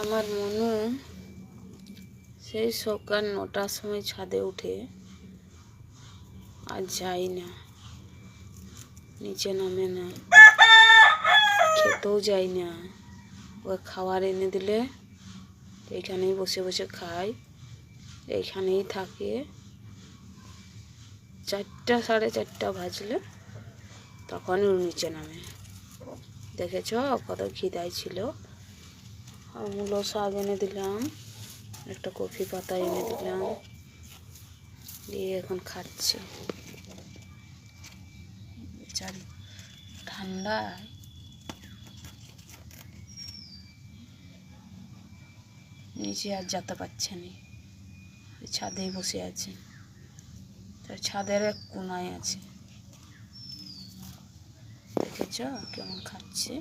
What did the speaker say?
আমার মনু সেই সকাল 9টার সময় ছাদে উঠে আর যাই না, নিচে নামে না, খেতেও যাই না। ওই খাবার এনে দিলে এইখানেই বসে বসে খাই, এইখানেই থাকে। 4টা 4:30 বাজলে তখন ওর নিচে নামে। দেখেছ কত খিদাই ছিল। মূলো শাক এনে দিলাম, একটা কফি পাতা এনে দিলাম, দিয়ে এখন খাচ্ছে। বেচারি ঠান্ডায় নিচে আর যেতে পারছে না, ছাদেই বসে আছে। তার ছাদের এক কোনায় আছে, দেখেছ কেমন খাচ্ছে।